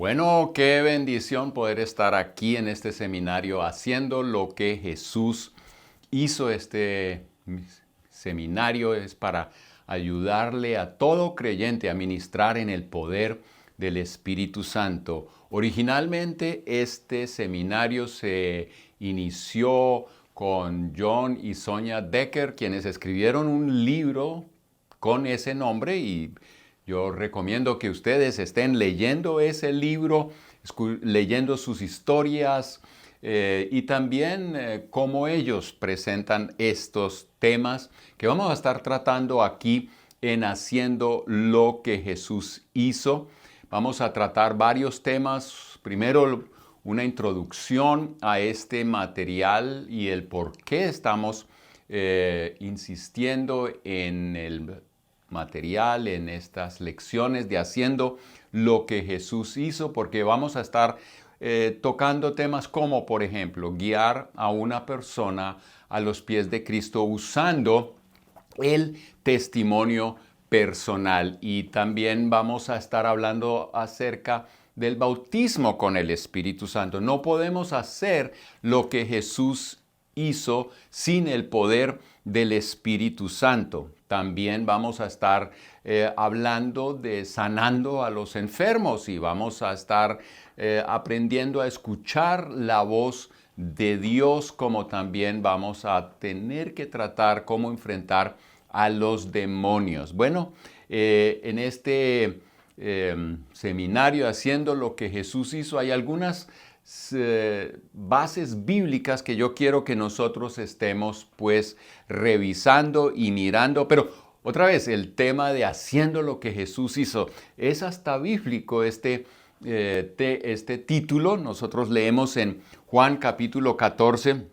Bueno, qué bendición poder estar aquí en este seminario haciendo lo que Jesús hizo. Este seminario es para ayudarle a todo creyente a ministrar en el poder del Espíritu Santo. Originalmente este seminario se inició con John y Sonia Decker, quienes escribieron un libro con ese nombre, y yo recomiendo que ustedes estén leyendo ese libro, leyendo sus historias y también cómo ellos presentan estos temas que vamos a estar tratando aquí en Haciendo lo que Jesús hizo. Vamos a tratar varios temas. Primero, una introducción a este material y el por qué estamos insistiendo en el material, en estas lecciones de Haciendo lo que Jesús hizo, porque vamos a estar tocando temas como, por ejemplo, guiar a una persona a los pies de Cristo usando el testimonio personal. Y también vamos a estar hablando acerca del bautismo con el Espíritu Santo. No podemos hacer lo que Jesús hizo sin el poder del Espíritu Santo. También vamos a estar hablando de sanando a los enfermos y vamos a estar aprendiendo a escuchar la voz de Dios, como también vamos a tener que tratar cómo enfrentar a los demonios. Bueno, en este seminario Haciendo lo que Jesús hizo hay algunas bases bíblicas que yo quiero que nosotros estemos pues revisando y mirando, pero otra vez el tema de haciendo lo que Jesús hizo es hasta bíblico este título. Nosotros leemos en Juan capítulo 14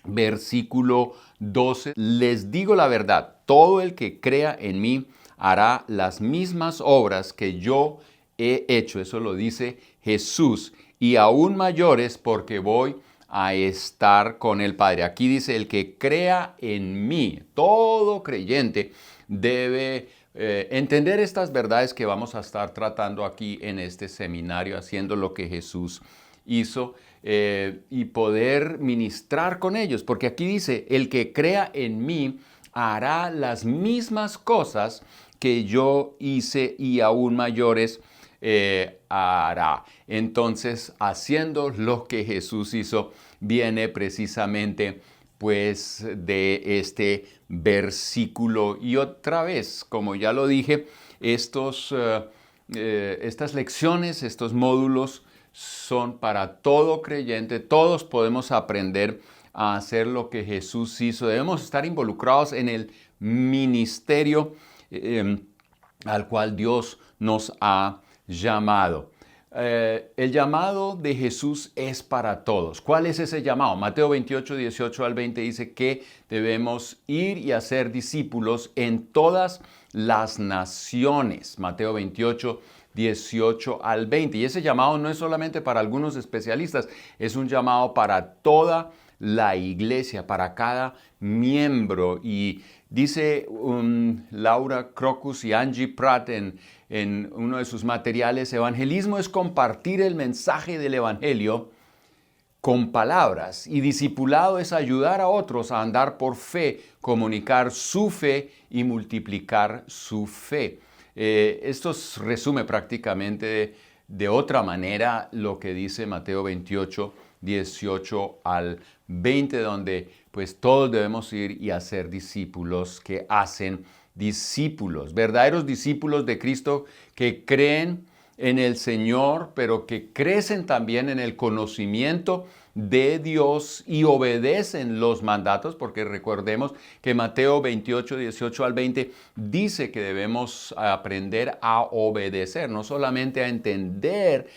versículo 12, les digo la verdad, todo el que crea en mí hará las mismas obras que yo he hecho. Eso lo dice Jesús, y aún mayores, porque voy a estar con el Padre. Aquí dice, el que crea en mí. Todo creyente debe entender estas verdades que vamos a estar tratando aquí en este seminario, haciendo lo que Jesús hizo, y poder ministrar con ellos. Porque aquí dice, el que crea en mí hará las mismas cosas que yo hice y aún mayores hará. Entonces, haciendo lo que Jesús hizo, viene precisamente pues de este versículo. Y otra vez, como ya lo dije, estas lecciones, estos módulos son para todo creyente. Todos podemos aprender a hacer lo que Jesús hizo. Debemos estar involucrados en el ministerio al cual Dios nos ha llamado. El llamado de Jesús es para todos. ¿Cuál es ese llamado? Mateo 28, 18 al 20 dice que debemos ir y hacer discípulos en todas las naciones. Mateo 28, 18 al 20. Y ese llamado no es solamente para algunos especialistas, es un llamado para toda la iglesia, para cada miembro. Y dice Laura Crocus y Angie Pratt en uno de sus materiales, evangelismo es compartir el mensaje del evangelio con palabras, y discipulado es ayudar a otros a andar por fe, comunicar su fe y multiplicar su fe. Esto resume prácticamente de otra manera lo que dice Mateo 28, 18 al 20, donde pues todos debemos ir y hacer discípulos que hacen discípulos, verdaderos discípulos de Cristo que creen en el Señor, pero que crecen también en el conocimiento de Dios y obedecen los mandatos, porque recordemos que Mateo 28, 18 al 20 dice que debemos aprender a obedecer, no solamente a entender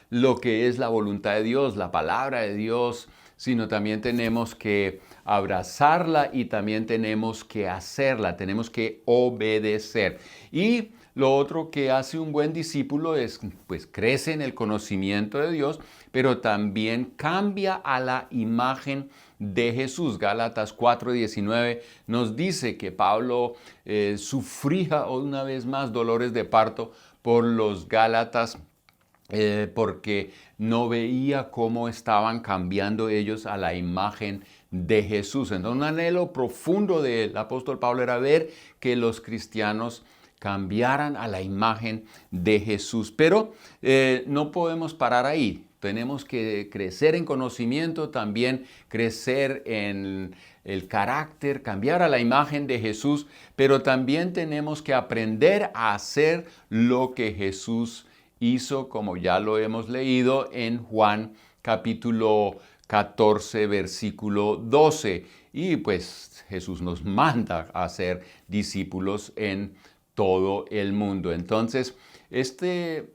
lo que es la voluntad de Dios, la palabra de Dios, sino también tenemos que abrazarla y también tenemos que hacerla, tenemos que obedecer. Y lo otro que hace un buen discípulo es, pues, crece en el conocimiento de Dios, pero también cambia a la imagen de Jesús. Gálatas 4:19 nos dice que Pablo sufría una vez más dolores de parto por los Gálatas, porque no veía cómo estaban cambiando ellos a la imagen de Jesús. Entonces, un anhelo profundo del apóstol Pablo era ver que los cristianos cambiaran a la imagen de Jesús. Pero no podemos parar ahí. Tenemos que crecer en conocimiento, también crecer en el carácter, cambiar a la imagen de Jesús, pero también tenemos que aprender a hacer lo que Jesús hizo, como ya lo hemos leído en Juan capítulo 14, versículo 12. Y pues Jesús nos manda a ser discípulos en todo el mundo. Entonces, este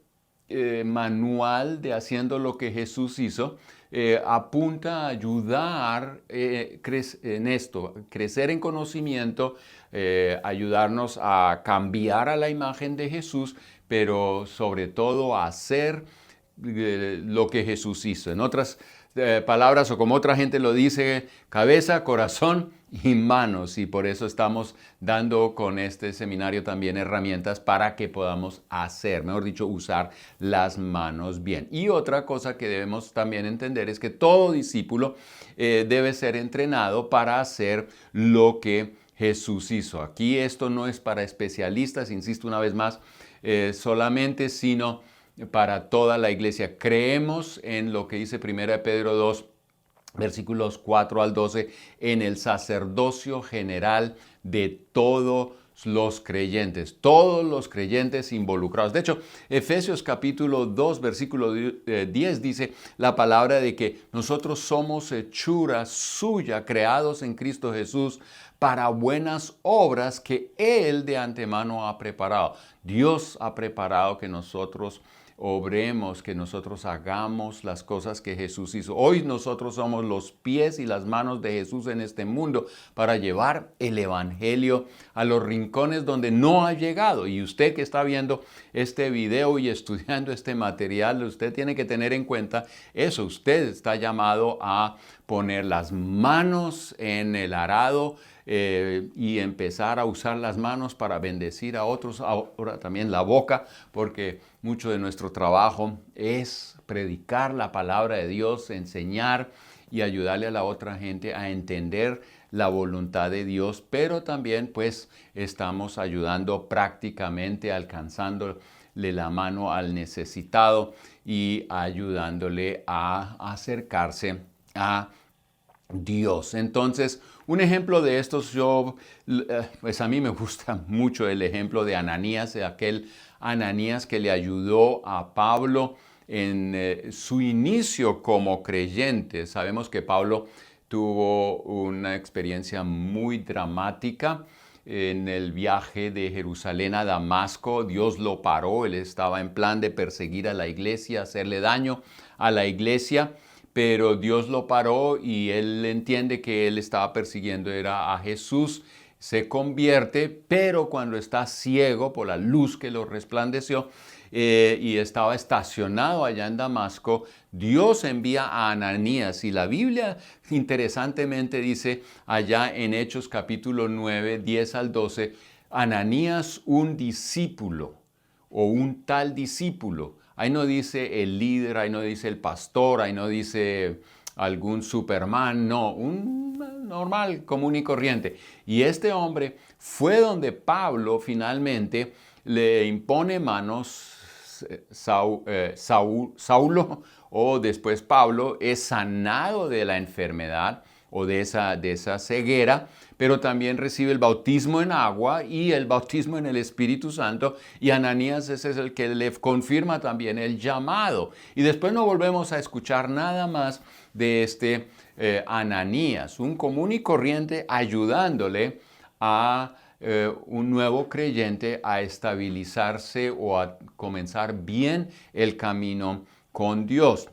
manual de haciendo lo que Jesús hizo apunta a ayudar en esto, crecer en conocimiento, ayudarnos a cambiar a la imagen de Jesús, pero sobre todo a hacer lo que Jesús hizo. En otras palabras, o como otra gente lo dice, cabeza, corazón y manos. Y por eso estamos dando con este seminario también herramientas para que podamos hacer, mejor dicho, usar las manos bien. Y otra cosa que debemos también entender es que todo discípulo debe ser entrenado para hacer lo que Jesús hizo. Aquí esto no es para especialistas, insisto una vez más, solamente, sino para toda la iglesia. Creemos en lo que dice 1 Pedro 2, versículos 4 al 12, en el sacerdocio general de todos los creyentes involucrados. De hecho, Efesios capítulo 2, versículo 10 dice la palabra de que nosotros somos hechura suya, creados en Cristo Jesús, para buenas obras que Él de antemano ha preparado. Dios ha preparado que nosotros obremos, que nosotros hagamos las cosas que Jesús hizo. Hoy nosotros somos los pies y las manos de Jesús en este mundo para llevar el evangelio a los rincones donde no ha llegado. Y usted que está viendo este video y estudiando este material, usted tiene que tener en cuenta eso. Usted está llamado a poner las manos en el arado y empezar a usar las manos para bendecir a otros, ahora también la boca, porque mucho de nuestro trabajo es predicar la palabra de Dios, enseñar y ayudarle a la otra gente a entender la voluntad de Dios, pero también pues estamos ayudando prácticamente, alcanzándole la mano al necesitado y ayudándole a acercarse a Dios. Entonces, un ejemplo de estos, pues a mí me gusta mucho el ejemplo de Ananías, de aquel Ananías que le ayudó a Pablo en su inicio como creyente. Sabemos que Pablo tuvo una experiencia muy dramática en el viaje de Jerusalén a Damasco. Dios lo paró, él estaba en plan de perseguir a la iglesia, hacerle daño a la iglesia, pero Dios lo paró y él entiende que él estaba persiguiendo era a Jesús. Se convierte, pero cuando está ciego por la luz que lo resplandeció y estaba estacionado allá en Damasco, Dios envía a Ananías. Y la Biblia interesantemente dice allá en Hechos capítulo 9, 10 al 12, Ananías un discípulo o un tal discípulo. Ahí no dice el líder, ahí no dice el pastor, ahí no dice algún Superman, no, un normal, común y corriente. Y este hombre fue donde Pablo finalmente le impone manos. Saulo o después Pablo es sanado de la enfermedad o de esa ceguera, pero también recibe el bautismo en agua y el bautismo en el Espíritu Santo, y Ananías ese es el que le confirma también el llamado. Y después no volvemos a escuchar nada más de este Ananías, un común y corriente ayudándole a un nuevo creyente a estabilizarse o a comenzar bien el camino con Dios.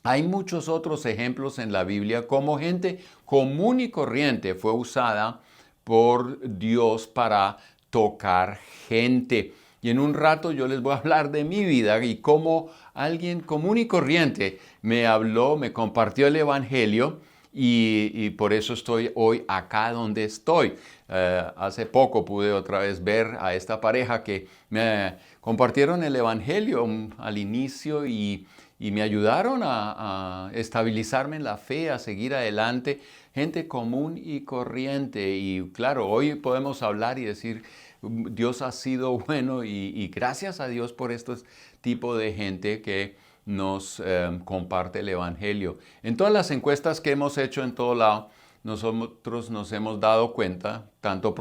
Hay muchos otros ejemplos en la Biblia como gente común y corriente fue usada por Dios para tocar gente. Y en un rato yo les voy a hablar de mi vida y cómo alguien común y corriente me habló, me compartió el Evangelio y por eso estoy hoy acá donde estoy. Hace poco pude otra vez ver a esta pareja que me compartieron el Evangelio al inicio y me ayudaron a estabilizarme en la fe, a seguir adelante. Gente común y corriente. Y claro, hoy podemos hablar y decir, Dios ha sido bueno y gracias a Dios por estos tipos de gente que nos comparte el Evangelio. En todas las encuestas que hemos hecho en todo lado, nosotros nos hemos dado cuenta, tanto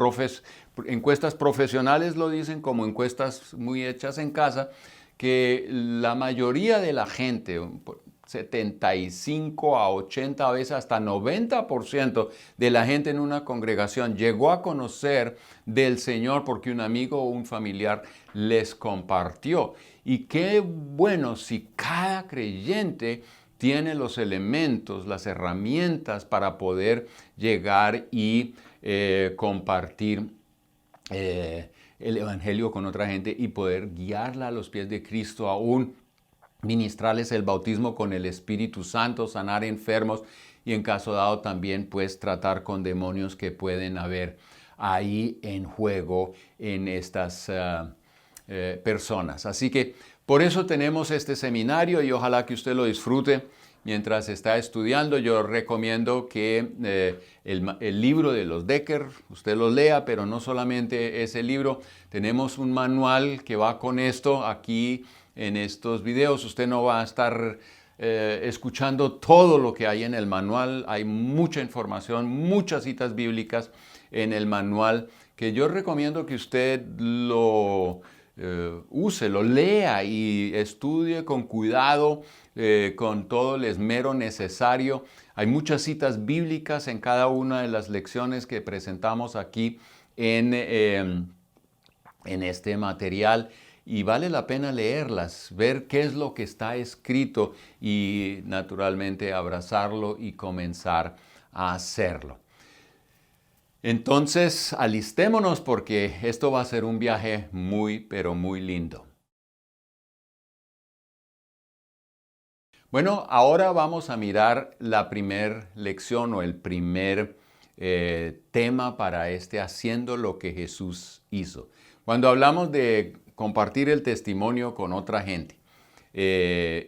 encuestas profesionales lo dicen como encuestas muy hechas en casa, que la mayoría de la gente, 75 a 80 veces hasta 90% de la gente en una congregación llegó a conocer del Señor porque un amigo o un familiar les compartió. Y qué bueno si cada creyente tiene los elementos, las herramientas para poder llegar y compartir el Evangelio con otra gente y poder guiarla a los pies de Cristo, aún ministrarles el bautismo con el Espíritu Santo, sanar enfermos y en caso dado también pues tratar con demonios que pueden haber ahí en juego en estas personas. Así que por eso tenemos este seminario y ojalá que usted lo disfrute mientras está estudiando. Yo recomiendo que el libro de los Decker, usted lo lea, pero no solamente ese libro. Tenemos un manual que va con esto aquí en estos videos. Usted no va a estar escuchando todo lo que hay en el manual. Hay mucha información, muchas citas bíblicas en el manual que yo recomiendo que usted lo use, lo lea y estudie con cuidado, con todo el esmero necesario. Hay muchas citas bíblicas en cada una de las lecciones que presentamos aquí en este material y vale la pena leerlas, ver qué es lo que está escrito y naturalmente abrazarlo y comenzar a hacerlo. Entonces, alistémonos porque esto va a ser un viaje muy, pero muy lindo. Bueno, ahora vamos a mirar la primera lección o el primer tema para haciendo lo que Jesús hizo. Cuando hablamos de compartir el testimonio con otra gente,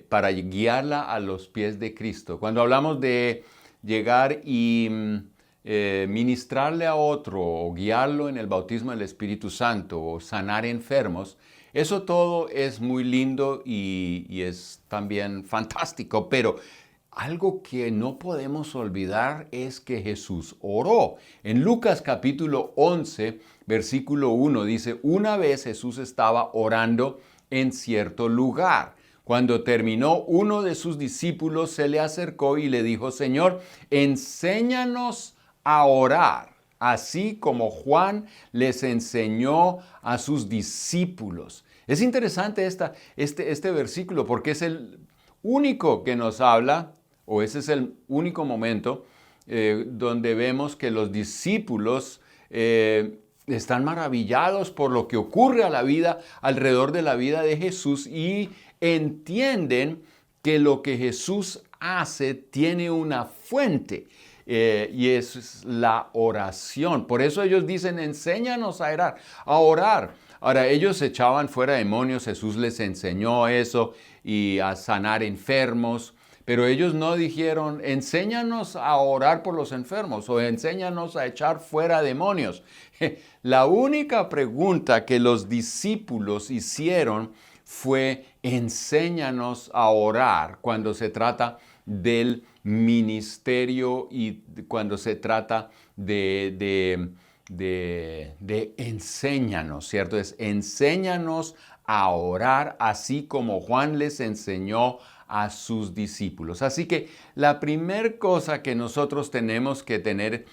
para guiarla a los pies de Cristo, cuando hablamos de llegar y ministrarle a otro o guiarlo en el bautismo del Espíritu Santo o sanar enfermos, eso todo es muy lindo y es también fantástico, pero algo que no podemos olvidar es que Jesús oró. En Lucas capítulo 11, versículo 1 dice, una vez Jesús estaba orando en cierto lugar. Cuando terminó, uno de sus discípulos se le acercó y le dijo, Señor, enséñanos a orar, así como Juan les enseñó a sus discípulos. Es interesante este versículo porque es el único que nos habla, o ese es el único momento donde vemos que los discípulos están maravillados por lo que ocurre alrededor de la vida de Jesús y entienden que lo que Jesús hace tiene una fuente. Y es la oración. Por eso ellos dicen, enséñanos a orar. Ahora, ellos echaban fuera demonios, Jesús les enseñó eso y a sanar enfermos, pero ellos no dijeron, enséñanos a orar por los enfermos o enséñanos a echar fuera demonios. La única pregunta que los discípulos hicieron fue, enséñanos a orar cuando se trata del ministerio y cuando se trata de enséñanos, ¿cierto? Es enséñanos a orar así como Juan les enseñó a sus discípulos. Así que la primera cosa que nosotros tenemos que tener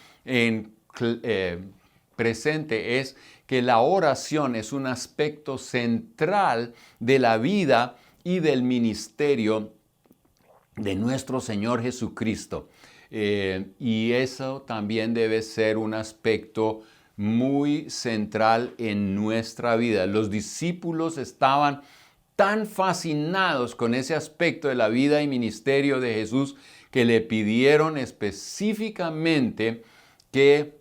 presente es que la oración es un aspecto central de la vida y del ministerio de nuestro Señor Jesucristo. Y eso también debe ser un aspecto muy central en nuestra vida. Los discípulos estaban tan fascinados con ese aspecto de la vida y ministerio de Jesús que le pidieron específicamente que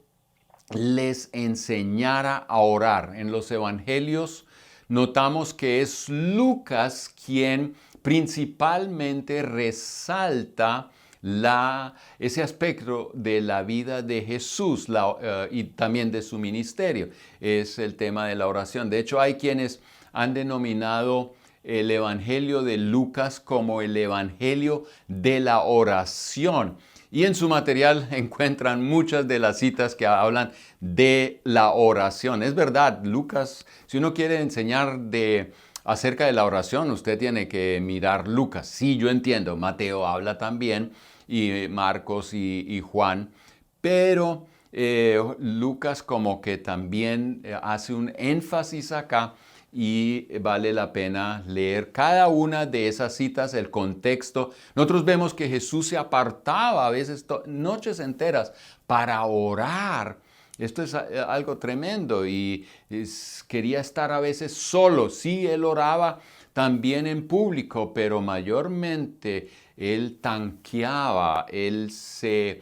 les enseñara a orar. En los evangelios notamos que es Lucas quien principalmente resalta ese aspecto de la vida de Jesús y también de su ministerio. Es el tema de la oración. De hecho, hay quienes han denominado el Evangelio de Lucas como el Evangelio de la oración. Y en su material encuentran muchas de las citas que hablan de la oración. Es verdad, Lucas, si uno quiere enseñar acerca de la oración, usted tiene que mirar Lucas. Sí, yo entiendo, Mateo habla también, y Marcos y Juan, pero Lucas como que también hace un énfasis acá y vale la pena leer cada una de esas citas, el contexto. Nosotros vemos que Jesús se apartaba a veces noches enteras para orar. Esto es algo tremendo y quería estar a veces solo. Sí, él oraba también en público, pero mayormente él tanqueaba, él se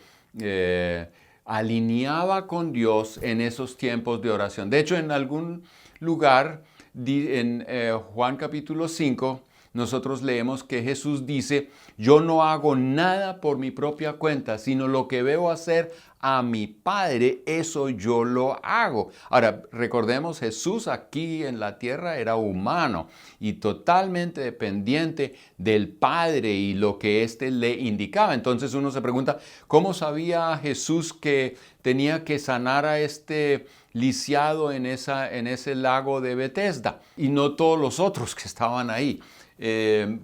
alineaba con Dios en esos tiempos de oración. De hecho, en algún lugar, en Juan capítulo 5, nosotros leemos que Jesús dice, yo no hago nada por mi propia cuenta, sino lo que veo hacer a mi Padre, eso yo lo hago. Ahora, recordemos, Jesús aquí en la tierra era humano y totalmente dependiente del Padre y lo que éste le indicaba. Entonces uno se pregunta, ¿cómo sabía Jesús que tenía que sanar a este lisiado en ese lago de Betesda y no todos los otros que estaban ahí? Él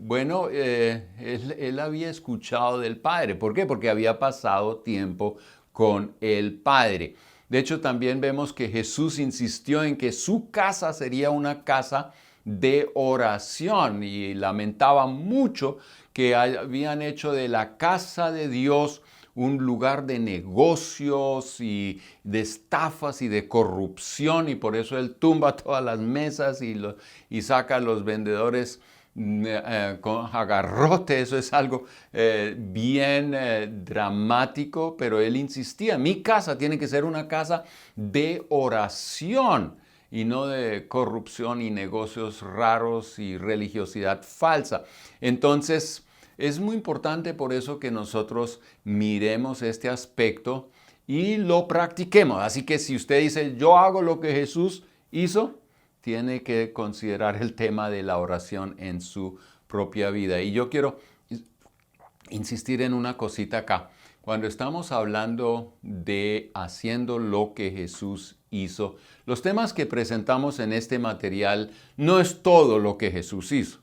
había escuchado del Padre. ¿Por qué? Porque había pasado tiempo con el Padre. De hecho, también vemos que Jesús insistió en que su casa sería una casa de oración y lamentaba mucho que habían hecho de la casa de Dios un lugar de negocios y de estafas y de corrupción, y por eso él tumba todas las mesas y saca a los vendedores con agarrote. Eso es algo bien dramático, pero él insistía, mi casa tiene que ser una casa de oración y no de corrupción y negocios raros y religiosidad falsa. Entonces, es muy importante por eso que nosotros miremos este aspecto y lo practiquemos. Así que si usted dice, yo hago lo que Jesús hizo, tiene que considerar el tema de la oración en su propia vida. Y yo quiero insistir en una cosita acá. Cuando estamos hablando de haciendo lo que Jesús hizo, los temas que presentamos en este material no es todo lo que Jesús hizo.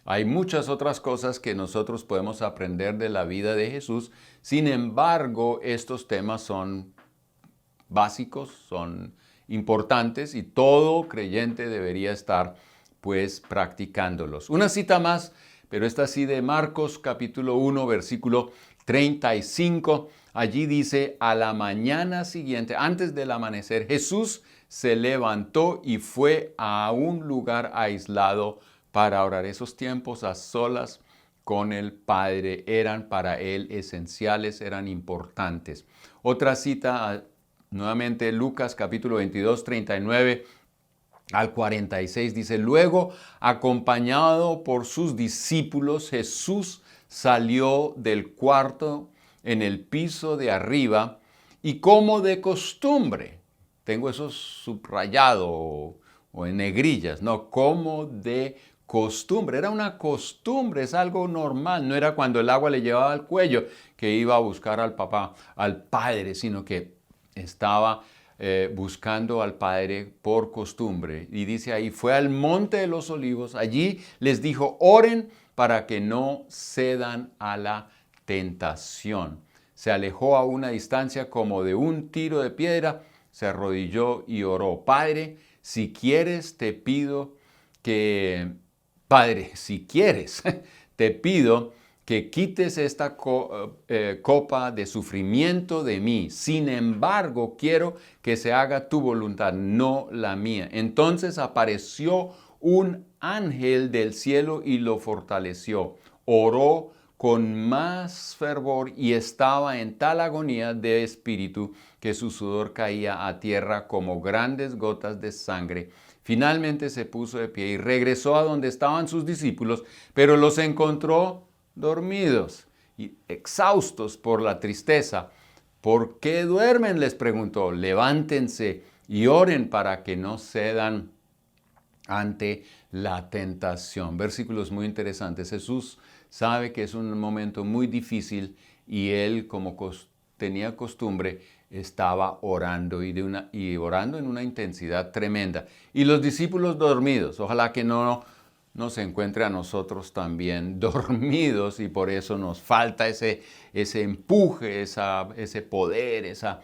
Hay muchas otras cosas que nosotros podemos aprender de la vida de Jesús. Sin embargo, estos temas son básicos, son importantes y todo creyente debería estar pues practicándolos. Una cita más, pero esta sí de Marcos capítulo 1 versículo 35. Allí dice, a la mañana siguiente, antes del amanecer, Jesús se levantó y fue a un lugar aislado para orar. Esos tiempos a solas con el Padre eran para él esenciales, eran importantes. Otra cita, nuevamente Lucas capítulo 22, 39 al 46 dice, luego acompañado por sus discípulos, Jesús salió del cuarto en el piso de arriba y como de costumbre, tengo eso subrayado o en negrillas, no, como de costumbre, era una costumbre, es algo normal, no era cuando el agua le llevaba al cuello que iba a buscar al papá, al Padre, sino que estaba buscando al Padre por costumbre. Y dice ahí, fue al monte de los olivos, allí les dijo, oren para que no cedan a la tentación. Se alejó a una distancia como de un tiro de piedra, se arrodilló y oró, Padre, si quieres te pido que, Padre, si quieres, te pido que quites esta copa de sufrimiento de mí. Sin embargo, quiero que se haga tu voluntad, no la mía. Entonces apareció un ángel del cielo y lo fortaleció. Oró con más fervor y estaba en tal agonía de espíritu que su sudor caía a tierra como grandes gotas de sangre. Finalmente se puso de pie y regresó a donde estaban sus discípulos, pero los encontró dormidos y exhaustos por la tristeza. ¿Por qué duermen?, les preguntó. Levántense y oren para que no cedan ante la tentación. Versículos muy interesantes. Jesús sabe que es un momento muy difícil y él, como tenía costumbre, estaba orando y orando en una intensidad tremenda. Y los discípulos dormidos. Ojalá que no nos encuentre a nosotros también dormidos y por eso nos falta ese empuje, ese poder, esa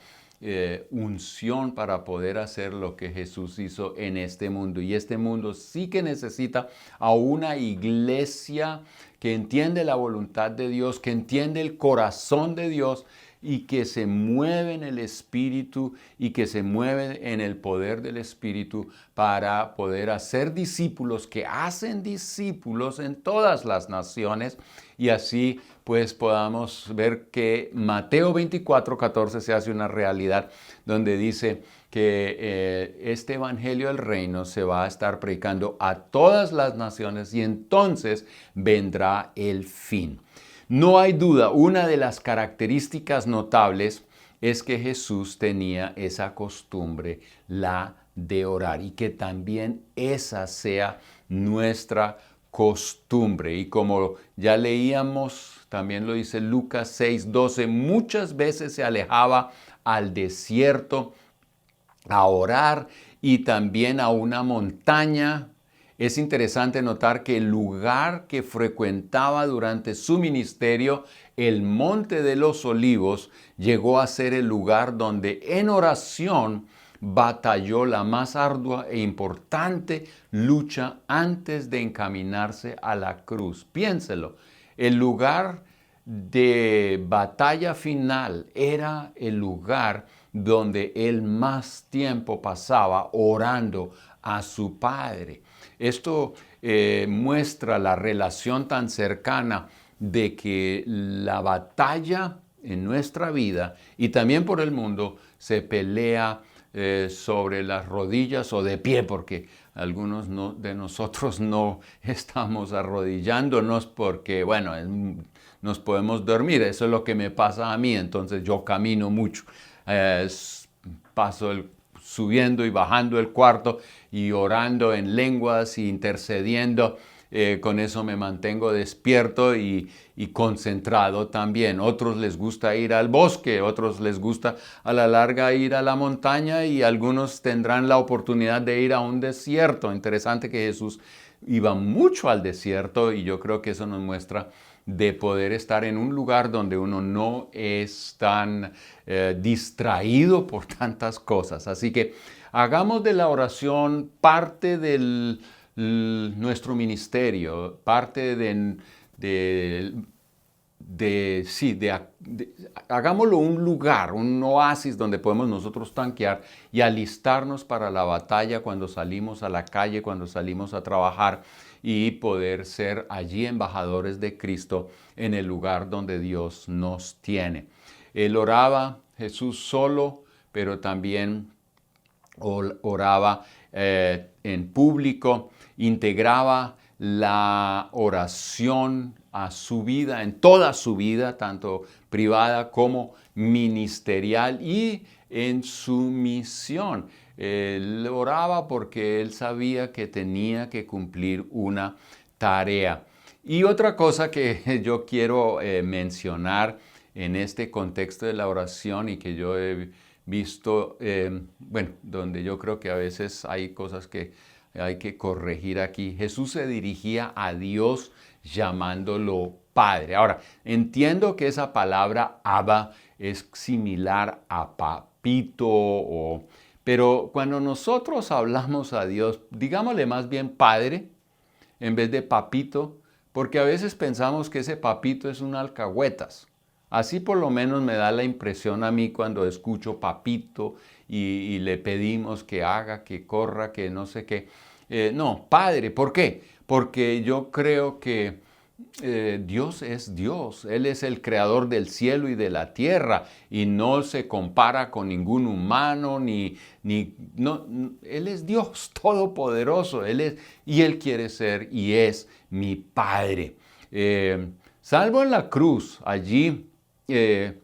unción para poder hacer lo que Jesús hizo en este mundo. Y este mundo sí que necesita a una iglesia que entiende la voluntad de Dios, que entiende el corazón de Dios y que se mueve en el Espíritu y que se mueve en el poder del Espíritu para poder hacer discípulos que hacen discípulos en todas las naciones, y así pues podamos ver que Mateo 24:14 se hace una realidad, donde dice que este evangelio del reino se va a estar predicando a todas las naciones y entonces vendrá el fin. No hay duda, una de las características notables es que Jesús tenía esa costumbre, la de orar, y que también esa sea nuestra costumbre. Y como ya leíamos, también lo dice Lucas 6:12, muchas veces se alejaba al desierto a orar y también a una montaña. Es interesante notar que el lugar que frecuentaba durante su ministerio, el Monte de los Olivos, llegó a ser el lugar donde en oración batalló la más ardua e importante lucha antes de encaminarse a la cruz. Piénselo, el lugar de batalla final era el lugar donde él más tiempo pasaba orando a su Padre. Esto muestra la relación tan cercana de que la batalla en nuestra vida y también por el mundo se pelea sobre las rodillas o de pie, porque algunos de nosotros no estamos arrodillándonos porque, bueno, nos podemos dormir. Eso es lo que me pasa a mí, entonces yo camino mucho. Paso subiendo y bajando el cuarto y orando en lenguas y intercediendo. Con eso me mantengo despierto y concentrado también. Otros les gusta ir al bosque, otros les gusta a la larga ir a la montaña y algunos tendrán la oportunidad de ir a un desierto. Interesante que Jesús iba mucho al desierto y yo creo que eso nos muestra de poder estar en un lugar donde uno no es tan distraído por tantas cosas. Así que hagamos de la oración parte de nuestro ministerio, parte hagámoslo un lugar, un oasis donde podemos nosotros tanquear y alistarnos para la batalla cuando salimos a la calle, cuando salimos a trabajar, y poder ser allí embajadores de Cristo en el lugar donde Dios nos tiene. Él oraba, Jesús solo, pero también oraba en público, integraba la oración a su vida, en toda su vida, tanto privada como ministerial, y en su misión. Él oraba porque él sabía que tenía que cumplir una tarea. Y otra cosa que yo quiero mencionar en este contexto de la oración y que yo he visto, donde yo creo que a veces hay cosas que hay que corregir aquí. Jesús se dirigía a Dios llamándolo Padre. Ahora, entiendo que esa palabra Abba es similar a papito, pero cuando nosotros hablamos a Dios, digámosle más bien Padre en vez de papito, porque a veces pensamos que ese papito es un alcahuetas. Así por lo menos me da la impresión a mí cuando escucho papito y le pedimos que haga, que corra, que no sé qué. No, Padre, ¿por qué? Porque yo creo que Dios es Dios, Él es el creador del cielo y de la tierra y no se compara con ningún humano, no, Él es Dios todopoderoso, y Él quiere ser y es mi Padre. Salvo en la cruz, allí él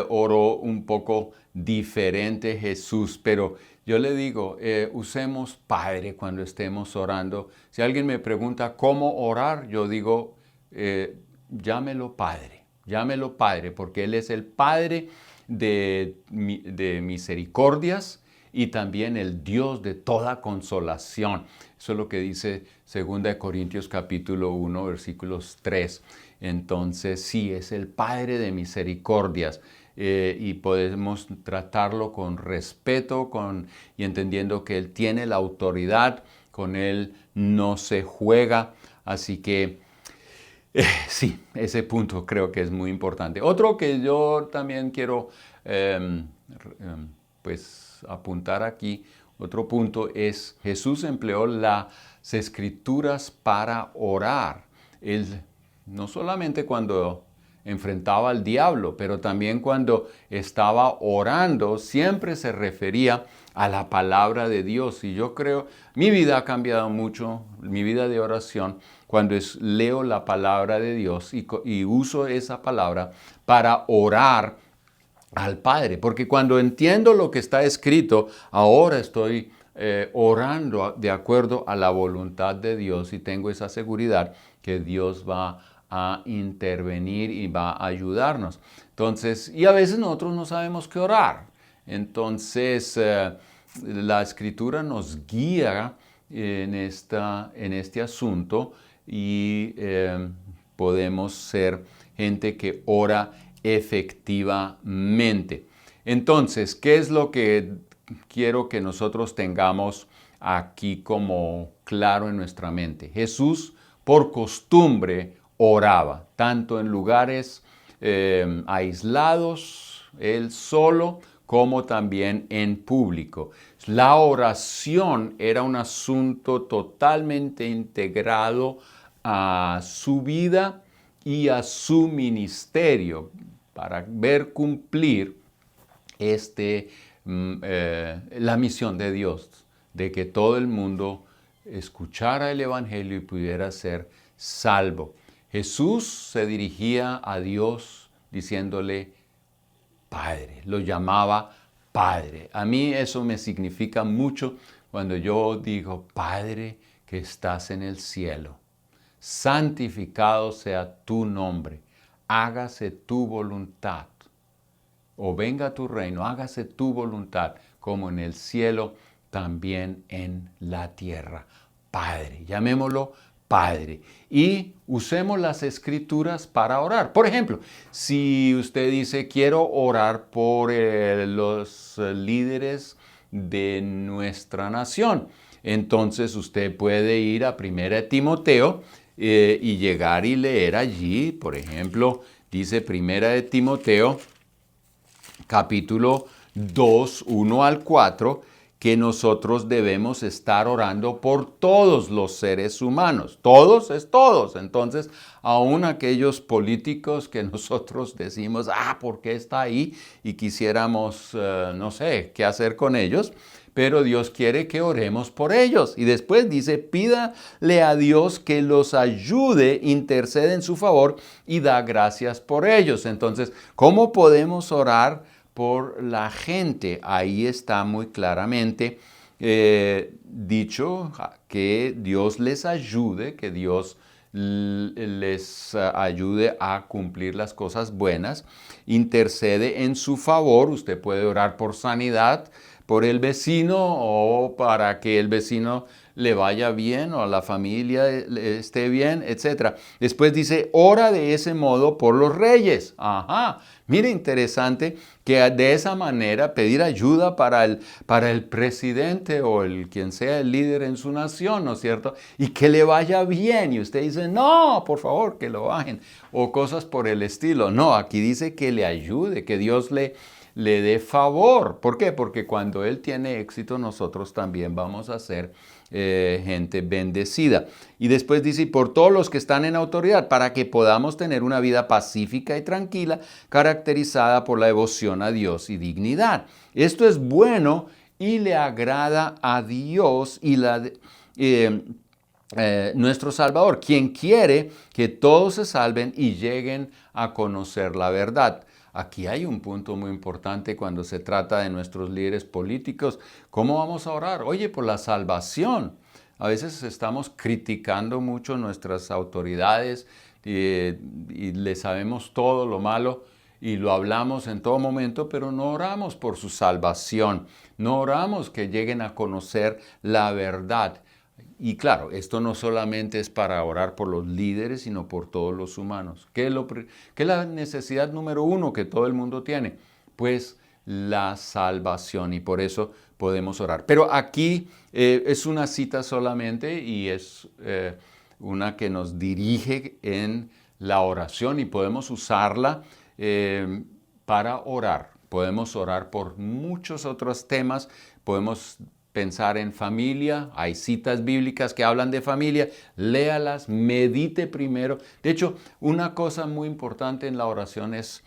oró un poco diferente Jesús, pero yo le digo, usemos Padre cuando estemos orando. Si alguien me pregunta cómo orar, yo digo, llámelo Padre, porque Él es el Padre de misericordias y también el Dios de toda consolación. Eso es lo que dice 2 Corintios capítulo 1, versículos 3. Entonces, sí, es el Padre de misericordias. Y podemos tratarlo con respeto y entendiendo que Él tiene la autoridad, con Él no se juega. Así que sí, ese punto creo que es muy importante. Otro que yo también quiero pues apuntar aquí, otro punto es Jesús empleó las escrituras para orar. Él, no solamente cuando enfrentaba al diablo, pero también cuando estaba orando, siempre se refería a la palabra de Dios. Y yo creo, mi vida ha cambiado mucho, mi vida de oración, cuando leo la palabra de Dios y uso esa palabra para orar al Padre. Porque cuando entiendo lo que está escrito, ahora estoy orando de acuerdo a la voluntad de Dios y tengo esa seguridad que Dios va a intervenir y va a ayudarnos. Entonces, y a veces nosotros no sabemos qué orar. Entonces, la Escritura nos guía en este asunto y podemos ser gente que ora efectivamente. Entonces, ¿qué es lo que quiero que nosotros tengamos aquí como claro en nuestra mente? Jesús, por costumbre, oraba, tanto en lugares aislados, él solo, como también en público. La oración era un asunto totalmente integrado a su vida y a su ministerio para ver cumplir la misión de Dios, de que todo el mundo escuchara el Evangelio y pudiera ser salvo. Jesús se dirigía a Dios diciéndole Padre, lo llamaba Padre. A mí eso me significa mucho cuando yo digo, Padre que estás en el cielo, santificado sea tu nombre, hágase tu voluntad, o venga tu reino, hágase tu voluntad, como en el cielo, también en la tierra. Padre, llamémoslo Padre. Y usemos las escrituras para orar. Por ejemplo, si usted dice, quiero orar por los líderes de nuestra nación, entonces usted puede ir a 1 Timoteo y llegar y leer allí, por ejemplo, dice 1 Timoteo, capítulo 2, 1 al 4, que nosotros debemos estar orando por todos los seres humanos. Todos es todos. Entonces, aún aquellos políticos que nosotros decimos, ¿por qué está ahí? Y quisiéramos, no sé, qué hacer con ellos. Pero Dios quiere que oremos por ellos. Y después dice, pídale a Dios que los ayude, intercede en su favor y da gracias por ellos. Entonces, ¿cómo podemos orar por la gente? Ahí está muy claramente dicho que Dios les ayude, que Dios les ayude a cumplir las cosas buenas, intercede en su favor. Usted puede orar por sanidad, por el vecino o para que el vecino le vaya bien o a la familia esté bien, etc. Después dice, ora de ese modo por los reyes. Ajá, mire, interesante que de esa manera pedir ayuda para el presidente o quien sea el líder en su nación, ¿no es cierto? Y que le vaya bien. Y usted dice, no, por favor, que lo bajen. O cosas por el estilo. No, aquí dice que le ayude, que Dios le dé favor. ¿Por qué? Porque cuando Él tiene éxito, nosotros también vamos a ser gente bendecida. Y después dice, y por todos los que están en autoridad, para que podamos tener una vida pacífica y tranquila, caracterizada por la devoción a Dios y dignidad. Esto es bueno y le agrada a Dios y nuestro Salvador, quien quiere que todos se salven y lleguen a conocer la verdad. Aquí hay un punto muy importante cuando se trata de nuestros líderes políticos. ¿Cómo vamos a orar? Oye, por la salvación. A veces estamos criticando mucho nuestras autoridades y le sabemos todo lo malo y lo hablamos en todo momento, pero no oramos por su salvación. No oramos que lleguen a conocer la verdad. Y claro, esto no solamente es para orar por los líderes, sino por todos los humanos. ¿Qué es la necesidad número uno que todo el mundo tiene? Pues la salvación, y por eso podemos orar. Pero aquí es una cita solamente y es una que nos dirige en la oración y podemos usarla para orar. Podemos orar por muchos otros temas, podemos pensar en familia, hay citas bíblicas que hablan de familia, léalas, medite primero. De hecho, una cosa muy importante en la oración es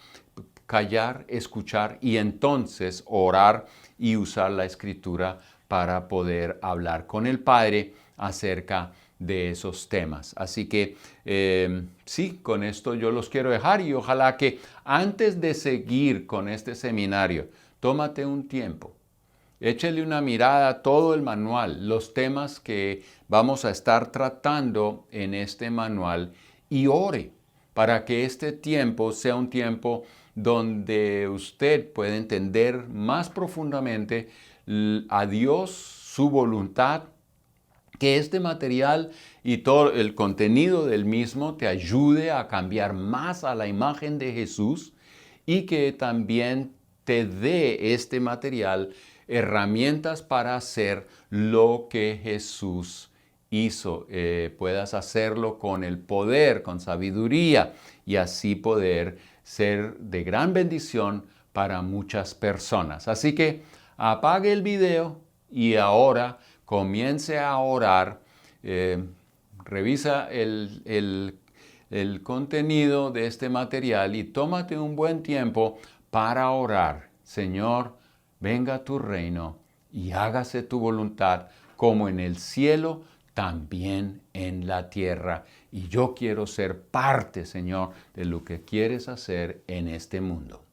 callar, escuchar y entonces orar y usar la escritura para poder hablar con el Padre acerca de esos temas. Así que sí, con esto yo los quiero dejar y ojalá que antes de seguir con este seminario, tómate un tiempo. Échele una mirada a todo el manual, los temas que vamos a estar tratando en este manual y ore para que este tiempo sea un tiempo donde usted pueda entender más profundamente a Dios, su voluntad, que este material y todo el contenido del mismo te ayude a cambiar más a la imagen de Jesús y que también te dé este material herramientas para hacer lo que Jesús hizo. Puedas hacerlo con el poder, con sabiduría y así poder ser de gran bendición para muchas personas. Así que apague el video y ahora comience a orar. Revisa el contenido de este material y tómate un buen tiempo para orar. Señor, venga tu reino y hágase tu voluntad como en el cielo, también en la tierra. Y yo quiero ser parte, Señor, de lo que quieres hacer en este mundo.